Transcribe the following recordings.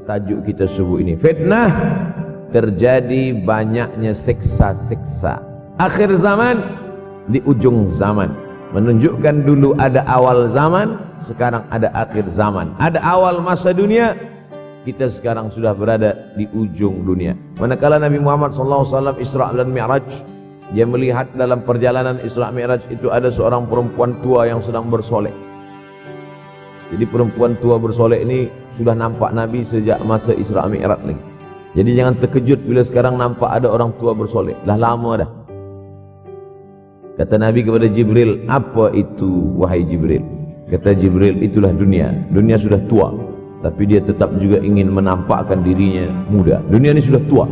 tajuk kita subuh ini. Fitnah, terjadi banyaknya siksa-siksa. Akhir zaman, di ujung zaman. Menunjukkan dulu ada awal zaman, sekarang ada akhir zaman. Ada awal masa dunia, kita sekarang sudah berada di ujung dunia. Manakala Nabi Muhammad SAW Isra dan Mi'raj, dia melihat dalam perjalanan Isra Mi'raj itu ada seorang perempuan tua yang sedang bersolek. Jadi perempuan tua bersolek ini sudah nampak Nabi sejak masa Isra Mi'raj lagi. Jadi jangan terkejut bila sekarang nampak ada orang tua bersolek. Dah lama dah. Kata Nabi kepada Jibril, apa itu wahai Jibril? Kata Jibril, itulah dunia. Dunia sudah tua, tapi dia tetap juga ingin menampakkan dirinya muda. Dunia ini sudah tua,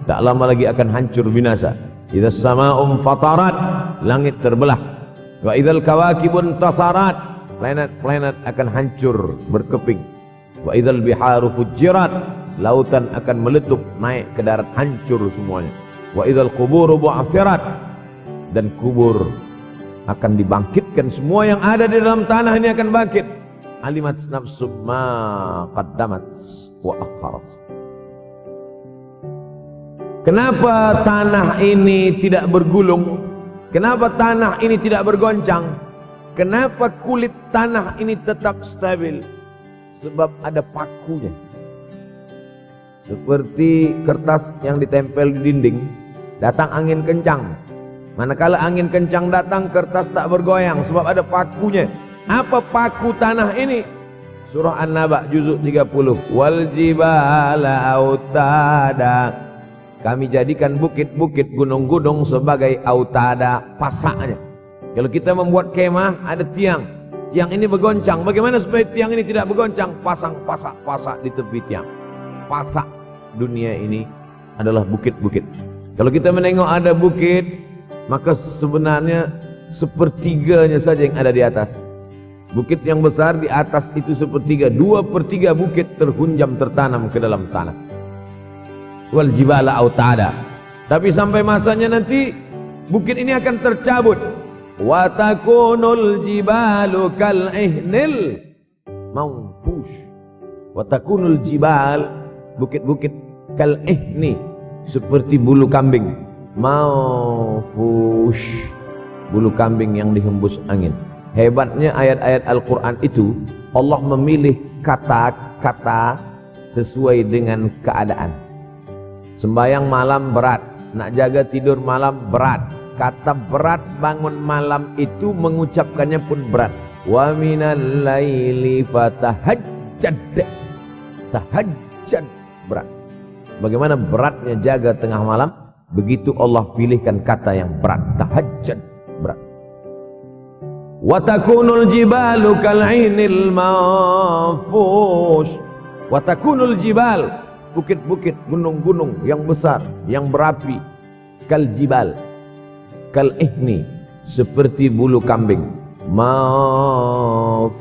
tak lama lagi akan hancur binasa. Idza sama'um fatarat, langit terbelah. Wa idzal kawakibun tasarat, planet-planet akan hancur berkeping. Wa idzal biharu fujirat, lautan akan meletup naik ke darat, hancur semuanya. Wa idzal quburu bu'athirat, dan kubur akan dibangkitkan. Semua yang ada di dalam tanah ini akan bangkit. Alimat nafsum ma qaddamat wa akharat. Kenapa tanah ini tidak bergulung? Kenapa tanah ini tidak bergoncang? Kenapa kulit tanah ini tetap stabil? Sebab ada pakunya. Seperti kertas yang ditempel di dinding, datang angin kencang. Manakala angin kencang datang, kertas tak bergoyang sebab ada pakunya. Apa paku tanah ini? Surah An-Naba juzuk 30. Wal jibala autada. Kami jadikan bukit-bukit, gunung-gunung sebagai autada, pasaknya. Kalau kita membuat kemah, ada tiang. Tiang ini bergoncang. Bagaimana supaya tiang ini tidak bergoncang? Pasang pasak-pasak di tepi tiang. Pasak dunia ini adalah bukit-bukit. Kalau kita menengok ada bukit, maka sebenarnya sepertiganya saja yang ada di atas. Bukit yang besar di atas itu sepertiga, 2/3 bukit terhunjam tertanam ke dalam tanah. Wal jibala autada. Tapi sampai masanya nanti bukit ini akan tercabut. Wa takunul jibalu kal ihnil manfush. Wa takunul jibal, bukit-bukit kal ihni, seperti bulu kambing. Manfush, bulu kambing yang dihembus angin. Hebatnya ayat-ayat Al-Quran itu, Allah memilih kata-kata sesuai dengan keadaan. Sembayang malam berat, nak jaga tidur malam berat. Kata berat bangun malam itu mengucapkannya pun berat. Wa minal laili fatahajjad. Tahajjad berat. Bagaimana beratnya jaga tengah malam? Begitu Allah pilihkan kata yang berat, tahajjud berat. Wa takunul jibalu kal ainil manfush. Wa takunul jibal, bukit-bukit, gunung-gunung yang besar, yang berapi, kal jibal, kal ihni, seperti bulu kambing. Manfush.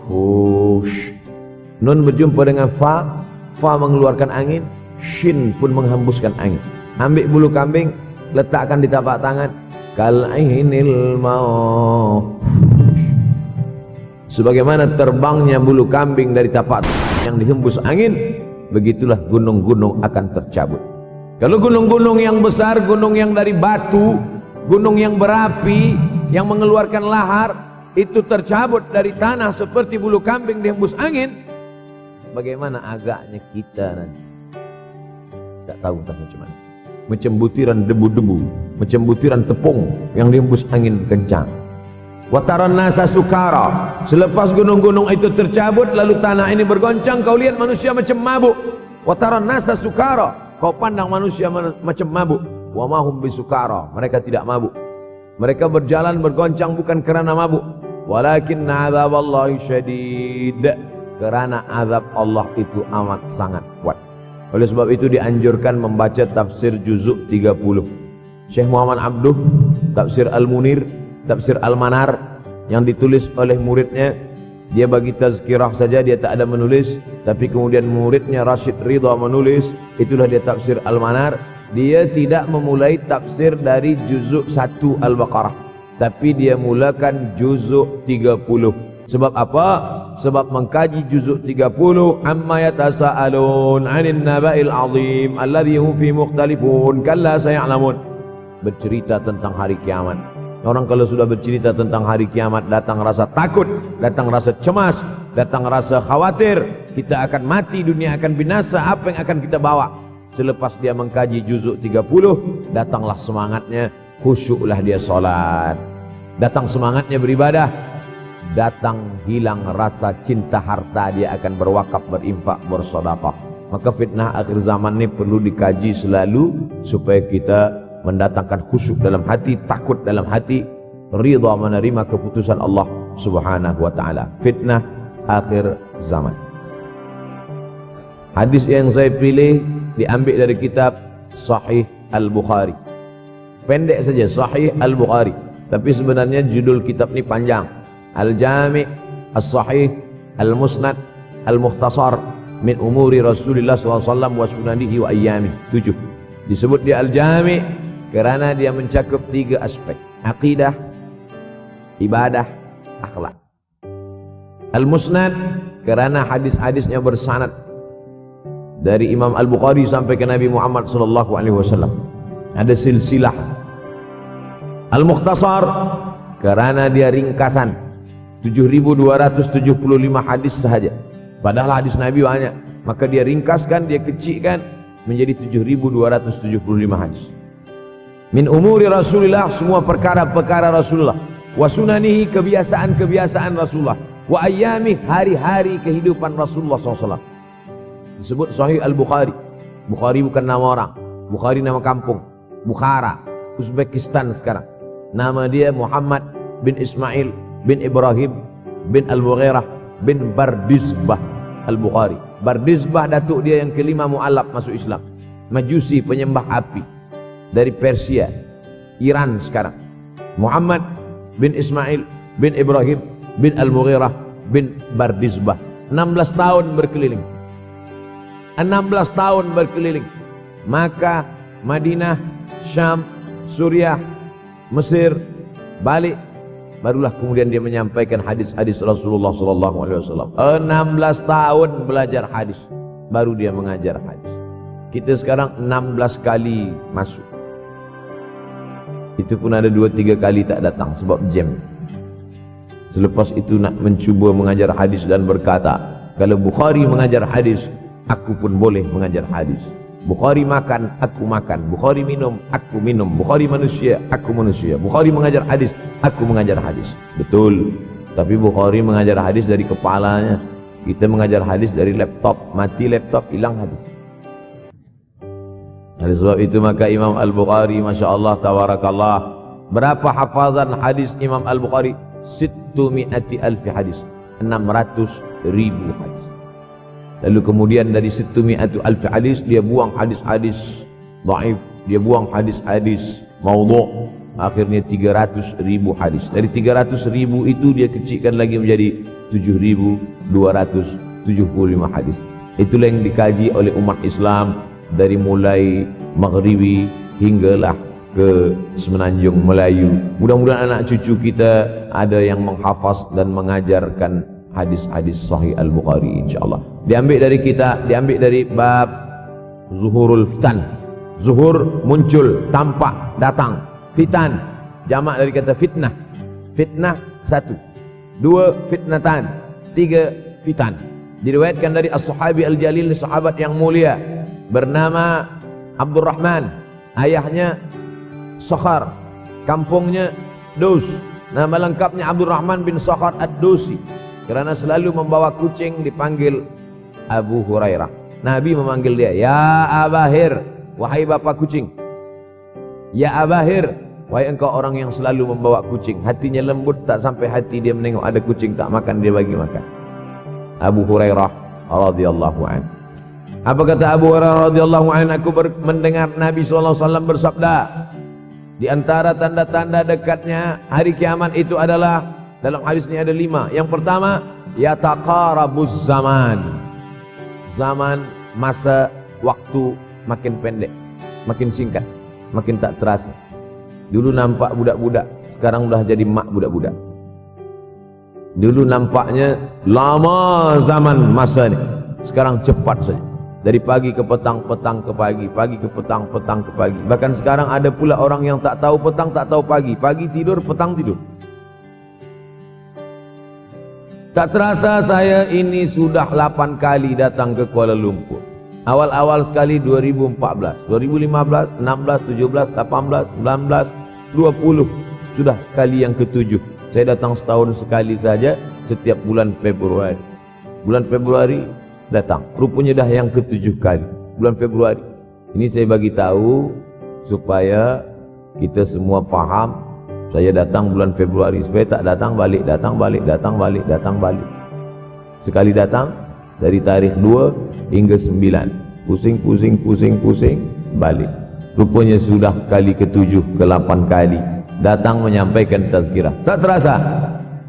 Nun berjumpa dengan fa, fa mengeluarkan angin, shin pun menghembuskan angin. Ambil bulu kambing, letakkan di tapak tangan. Kal ainil mau. Sebagaimana terbangnya bulu kambing dari tapak yang dihembus angin, begitulah gunung-gunung akan tercabut. Kalau gunung-gunung yang besar, gunung yang dari batu, gunung yang berapi, yang mengeluarkan lahar, itu tercabut dari tanah seperti bulu kambing dihembus angin. Bagaimana agaknya kita nanti? Tak tahu entah macam mana. Macam butiran debu-debu, macam butiran tepung yang dihembus angin kencang. Wataran nasa sukara. Selepas gunung-gunung itu tercabut, lalu tanah ini bergoncang, kau lihat manusia macam mabuk. Wataran nasa sukara. Kau pandang manusia macam mabuk. Wa mahum bisukara. Mereka tidak mabuk. Mereka berjalan bergoncang bukan kerana mabuk. Walakin azaballahi syadid. Kerana azab Allah itu amat sangat kuat. Oleh sebab itu dianjurkan membaca tafsir juzuk 30. Syekh Muhammad Abduh, tafsir Al-Munir, tafsir Al-Manar yang ditulis oleh muridnya. Dia bagi tazkirah saja, dia tak ada menulis. Tapi kemudian muridnya Rashid Ridha menulis. Itulah dia tafsir Al-Manar. Dia tidak memulai tafsir dari juzuk 1 Al-Baqarah, tapi dia mulakan juzuk 30. Sebab apa? Sebab mengkaji juzuk 30, amma yatasaalun 'anil naba'il 'azim alladhi hum fi mukhtalifun kalla saya'lamun. Bercerita tentang hari kiamat. Orang kalau sudah bercerita tentang hari kiamat, datang rasa takut, datang rasa cemas, datang rasa khawatir, kita akan mati, dunia akan binasa, apa yang akan kita bawa? Selepas dia mengkaji juzuk 30, datanglah semangatnya, khusyuklah dia solat, datang semangatnya beribadah, datang hilang rasa cinta harta, dia akan berwakaf, berinfak, bersedekah. Maka fitnah akhir zaman ini perlu dikaji selalu supaya kita mendatangkan khusyuk dalam hati, takut dalam hati, ridha menerima keputusan Allah Subhanahu wa taala. Fitnah akhir zaman. Hadis yang saya pilih diambil dari kitab Sahih Al-Bukhari. Pendek saja, Sahih Al-Bukhari, tapi sebenarnya judul kitab ini panjang. Al-Jami' As-Sahih Al-Musnad Al-Mukhtasar min umuri Rasulullah SAW wa sunanihi wa ayyamih. 7. Disebut dia Al-Jami' kerana dia mencakup 3 aspek: akidah, ibadah, akhlak. Al-Musnad kerana hadis-hadisnya bersanad dari Imam Al-Bukhari sampai ke Nabi Muhammad sallallahu alaihi wasallam. Ada silsilah. Al-Mukhtasar kerana dia ringkasan, 7275 hadis sahaja. Padahal hadis Nabi banyak, maka dia ringkaskan, dia kecilkan menjadi 7275 hadis. Min umuri Rasulullah, semua perkara-perkara Rasulullah, wa sunanihi, kebiasaan-kebiasaan Rasulullah, wa ayyamih, hari-hari kehidupan Rasulullah SAW. Disebut Sahih Al-Bukhari. Bukhari bukan nama orang, Bukhari nama kampung, Bukhara, Uzbekistan sekarang. Nama dia Muhammad bin Ismail bin Ibrahim bin Al-Mughirah bin Bardizbah Al-Bukhari. Bardizbah datuk dia yang kelima mu'alaf masuk Islam, Majusi, penyembah api, dari Persia, Iran sekarang. Muhammad bin Ismail bin Ibrahim bin Al-Mughirah bin Bardizbah. 16 tahun berkeliling. 16 tahun berkeliling. Maka Madinah, Syam, Suriah, Mesir, balik, barulah kemudian dia menyampaikan hadis-hadis Rasulullah SAW. 16 tahun belajar hadis, baru dia mengajar hadis. Kita sekarang 16 kali masuk. Itu pun ada 2-3 kali tak datang sebab jam. Selepas itu nak mencuba mengajar hadis dan berkata, kalau Bukhari mengajar hadis, aku pun boleh mengajar hadis. Bukhari makan, aku makan. Bukhari minum, aku minum. Bukhari manusia, aku manusia. Bukhari mengajar hadis, aku mengajar hadis. Betul. Tapi Bukhari mengajar hadis dari kepalanya. Kita mengajar hadis dari laptop. Mati laptop, hilang hadis. Oleh sebab itu maka Imam Al-Bukhari, Masya Allah, Tabarakallah, berapa hafazan hadis Imam Al-Bukhari? 600,000 hadis, 600,000 hadis. Lalu kemudian dari 600,000 hadis dia buang hadis-hadis dhaif, dia buang hadis-hadis maudhu'. Akhirnya 300,000 hadis. Dari 300,000 itu dia kecilkan lagi menjadi 7.275 hadis. Itulah yang dikaji oleh umat Islam dari mulai Maghribi hinggalah ke Semenanjung Melayu. Mudah-mudahan anak cucu kita ada yang menghafaz dan mengajarkan hadis-hadis Sahih Al-Bukhari, insyaallah. Diambil dari kita, diambil dari bab zuhurul fitan. Zuhur, muncul, tampak, datang. Fitan, jamak dari kata fitnah. Fitnah 1, 2 fitnatan, 3 fitan. Diriwayatkan dari as-sahabi al-jalil, sahabat yang mulia bernama Abdurrahman, ayahnya Sakhar, kampungnya Dus. Nama lengkapnya Abdurrahman bin Sakhar ad-Dusi. Kerana selalu membawa kucing dipanggil Abu Hurairah. Nabi memanggil dia, ya Abahir, wahai bapa kucing. Ya Abahir, wahai engkau orang yang selalu membawa kucing. Hatinya lembut, tak sampai hati dia menengok ada kucing tak makan, dia bagi makan. Abu Hurairah radhiyallahu anhu. Apa kata Abu Hurairah radhiyallahu anhu? Aku mendengar Nabi SAW bersabda, di antara tanda-tanda dekatnya hari kiamat itu adalah, dalam hadis ini ada 5. Yang pertama, yataqarabuz zaman. Zaman, masa, waktu makin pendek, makin singkat, makin tak terasa. Dulu nampak budak-budak, sekarang sudah jadi mak budak-budak. Dulu nampaknya lama zaman masa ini, sekarang cepat saja. Dari pagi ke petang, petang ke pagi, pagi ke petang, petang ke pagi. Bahkan sekarang ada pula orang yang tak tahu petang, tak tahu pagi. Pagi tidur, petang tidur. Tak terasa saya ini sudah 8 kali datang ke Kuala Lumpur. Awal-awal sekali 2014, 2015, 16, 17, 18, 19, 20. Sudah kali yang ke-7. Saya datang setahun sekali saja setiap bulan Februari. Bulan Februari datang. Rupanya dah yang ke-7 kali. Bulan Februari. Ini saya bagi tahu supaya kita semua faham. Saya datang bulan Februari supaya tak datang balik, datang balik, datang balik, datang balik. Sekali datang dari tarikh 2 hingga 9. Pusing, pusing, pusing, pusing, balik. Rupanya sudah kali ke-7, ke-8 kali datang menyampaikan tazkirah. Tak terasa.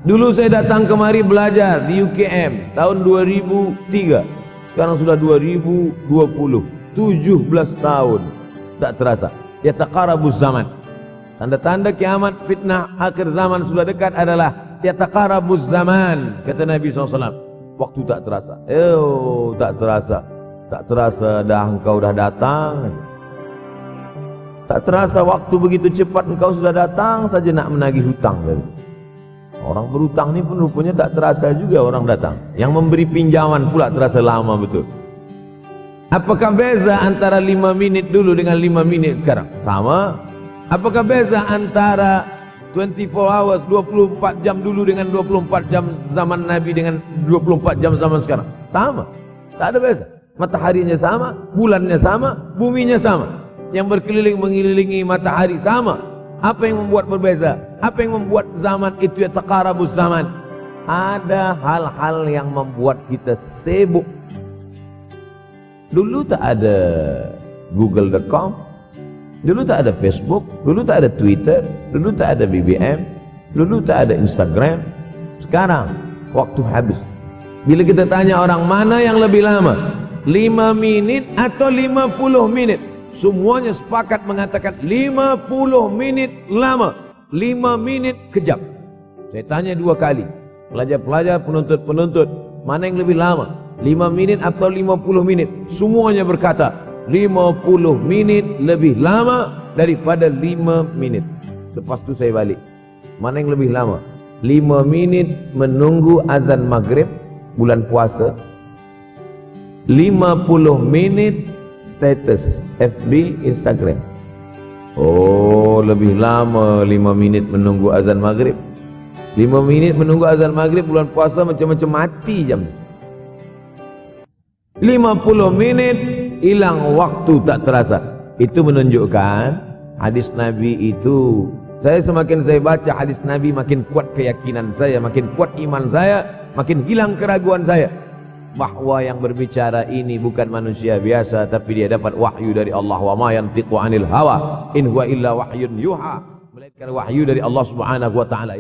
Dulu saya datang kemari belajar di UKM tahun 2003. Sekarang sudah 2020. 17 tahun. Tak terasa. Yataqarabuz zaman. Tanda-tanda kiamat, fitnah akhir zaman sudah dekat adalah yataqarabuz zaman, kata Nabi SAW. Waktu tak terasa. Tak terasa. Tak terasa dah engkau dah datang. Tak terasa waktu begitu cepat engkau sudah datang saja nak menagih hutang. Orang berhutang ni pun rupanya tak terasa juga orang datang. Yang memberi pinjaman pula terasa lama betul. Apakah beza antara 5 minit dulu dengan 5 minit sekarang? Sama. Apakah beza antara 24 hours, 24 jam dulu dengan 24 jam zaman Nabi dengan 24 jam zaman sekarang? Sama. Tak ada beza. Mataharinya sama, bulannya sama, buminya sama. Yang berkeliling mengelilingi matahari sama. Apa yang membuat berbeza? Apa yang membuat zaman itu yataqarabuz zaman? Ada hal-hal yang membuat kita sibuk. Dulu tak ada google.com, dulu tak ada Facebook, dulu tak ada Twitter, dulu tak ada BBM, dulu tak ada Instagram. Sekarang waktu habis. Bila kita tanya orang mana yang lebih lama, 5 minit atau 50 minit, semuanya sepakat mengatakan 50 minit lama, 5 minit kejap. Saya tanya 2 kali, pelajar-pelajar, penuntut-penuntut, mana yang lebih lama, 5 minit atau 50 minit? Semuanya berkata 50 minit lebih lama daripada 5 minit. Lepas tu saya balik, mana yang lebih lama? 5 minit menunggu azan maghrib bulan puasa, 50 minit status FB, Instagram. Oh, lebih lama 5 minit menunggu azan maghrib. 5 minit menunggu azan maghrib bulan puasa macam-macam mati jam. 50 minit hilang waktu tak terasa. Itu menunjukkan hadis Nabi itu. Semakin saya baca hadis Nabi, makin kuat keyakinan saya, makin kuat iman saya, makin hilang keraguan saya bahwa yang berbicara ini bukan manusia biasa, tapi dia dapat wahyu dari Allah. Wa ma yantiqu anil hawa in huwa illa wahyun yuha, melainkan wahyu dari Allah Subhanahu wa taala.